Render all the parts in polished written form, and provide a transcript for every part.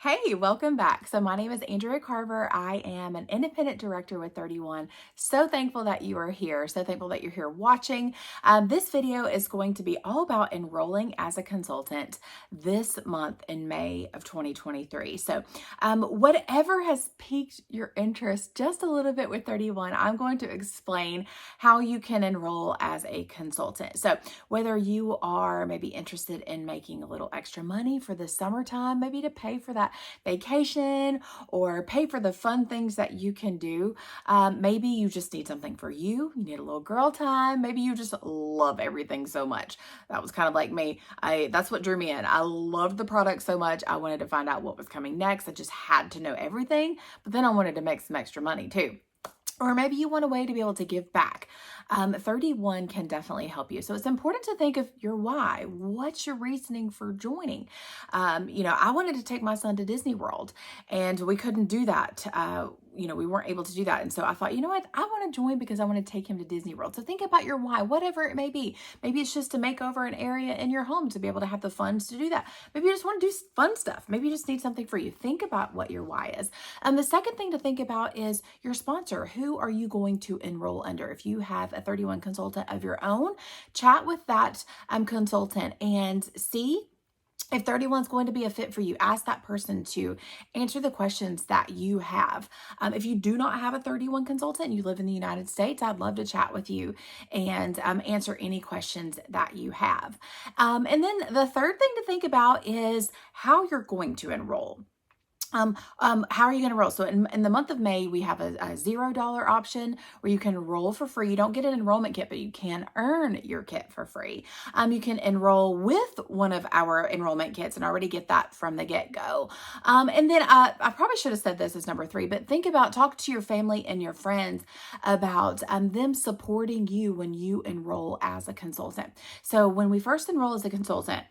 Hey, welcome back. So my name is Andrea Carver. I am an independent director with 31. So thankful that you are here. So thankful that you're here watching. This video is going to be all about enrolling as a consultant this month in May of 2023. So whatever has piqued your interest just a little bit with 31, I'm going to explain how you can enroll as a consultant. So whether you are maybe interested in making a little extra money for the summertime, maybe to pay for that vacation or pay for the fun things that you can do. Maybe you just need something for you. You need a little girl time. Maybe you just love everything so much. That was kind of like me. That's what drew me in. I loved the product so much. I wanted to find out what was coming next. I just had to know everything, but then I wanted to make some extra money too. Or maybe you want a way to be able to give back. 31 can definitely help you. So it's important to think of your why. What's your reasoning for joining? I wanted to take my son to Disney World and we couldn't do that. We weren't able to do that. And so I thought, you know what? I want to join because I want to take him to Disney World. So think about your why, whatever it may be. Maybe it's just to make over an area in your home to be able to have the funds to do that. Maybe you just want to do fun stuff. Maybe you just need something for you. Think about what your why is. The second thing to think about is your sponsor. Who are you going to enroll under? If you have a 31 consultant of your own, chat with that consultant and see if 31 is going to be a fit for you. Ask that person to answer the questions that you have. If you do not have a 31 consultant and you live in the United States, I'd love to chat with you and answer any questions that you have. And then the third thing to think about is how you're going to enroll. How are you going to enroll? So in the month of May, we have a $0 option where you can enroll for free. You don't get an enrollment kit, but you can earn your kit for free. You can enroll with one of our enrollment kits and already get that from the get-go. And then I probably should have said this as number 3, but talk to your family and your friends about them supporting you when you enroll as a consultant. So when we first enroll as a consultant,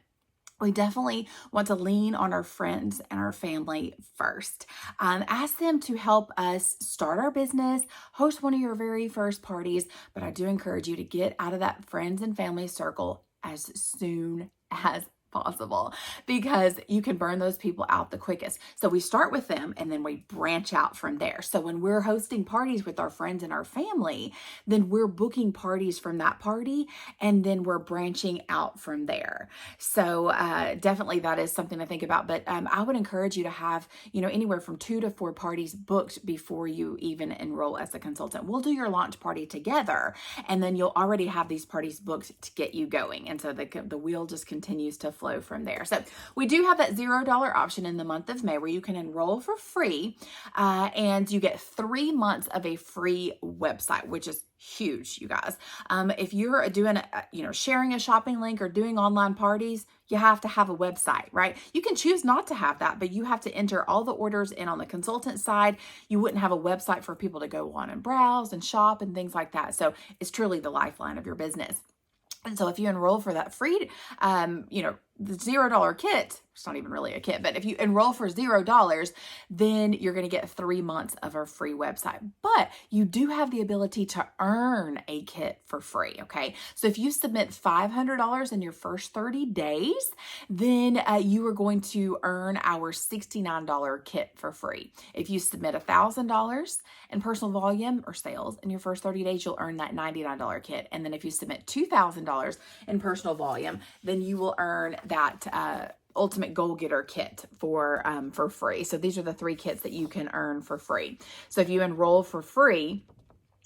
we definitely want to lean on our friends and our family first. Ask them to help us start our business, host one of your very first parties, but I do encourage you to get out of that friends and family circle as soon as possible because you can burn those people out the quickest. So we start with them and then we branch out from there. So when we're hosting parties with our friends and our family, then we're booking parties from that party and then we're branching out from there. So definitely that is something to think about. But I would encourage you to have, anywhere from 2 to 4 parties booked before you even enroll as a consultant. We'll do your launch party together and then you'll already have these parties booked to get you going. And so the wheel just continues to flow from there. So we do have that $0 option in the month of May where you can enroll for free and you get 3 months of a free website, which is huge, you guys. If you're doing, sharing a shopping link or doing online parties, you have to have a website, right? You can choose not to have that, but you have to enter all the orders in on the consultant side. You wouldn't have a website for people to go on and browse and shop and things like that. So it's truly the lifeline of your business. And so if you enroll for that free, the $0 kit, it's not even really a kit, but if you enroll for $0, then you're going to get 3 months of our free website. But you do have the ability to earn a kit for free, okay? So if you submit $500 in your first 30 days, then you are going to earn our $69 kit for free. If you submit $1,000 in personal volume or sales in your first 30 days, you'll earn that $99 kit. And then if you submit $2,000 in personal volume, then you will earn that Ultimate Goal Getter kit for free. So these are the 3 kits that you can earn for free. So if you enroll for free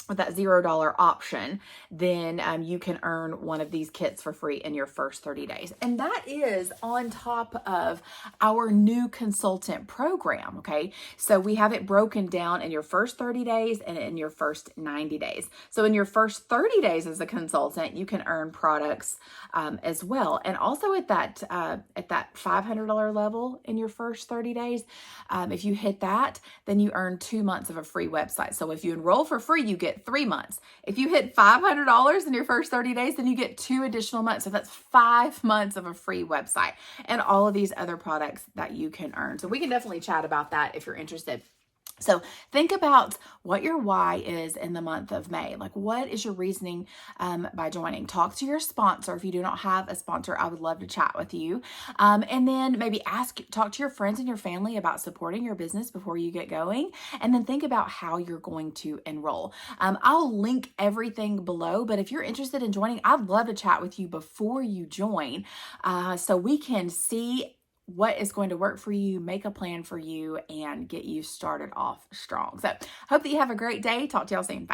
with that $0 option, then you can earn one of these kits for free in your first 30 days. And that is on top of our new consultant program, okay? So we have it broken down in your first 30 days and in your first 90 days. So in your first 30 days as a consultant, you can earn products as well. And also at that $500 level in your first 30 days, if you hit that, then you earn 2 months of a free website. So if you enroll for free, you get 3 months. If you hit $500 in your first 30 days, then you get 2 additional months. So that's 5 months of a free website and all of these other products that you can earn. So we can definitely chat about that if you're interested. So think about what your why is in the month of May. Like, what is your reasoning by joining? Talk to your sponsor. If you do not have a sponsor, I would love to chat with you. And then maybe talk to your friends and your family about supporting your business before you get going. And then think about how you're going to enroll. I'll link everything below, but if you're interested in joining, I'd love to chat with you before you join so we can see what is going to work for you, make a plan for you, and get you started off strong. So hope that you have a great day. Talk to y'all soon. Bye.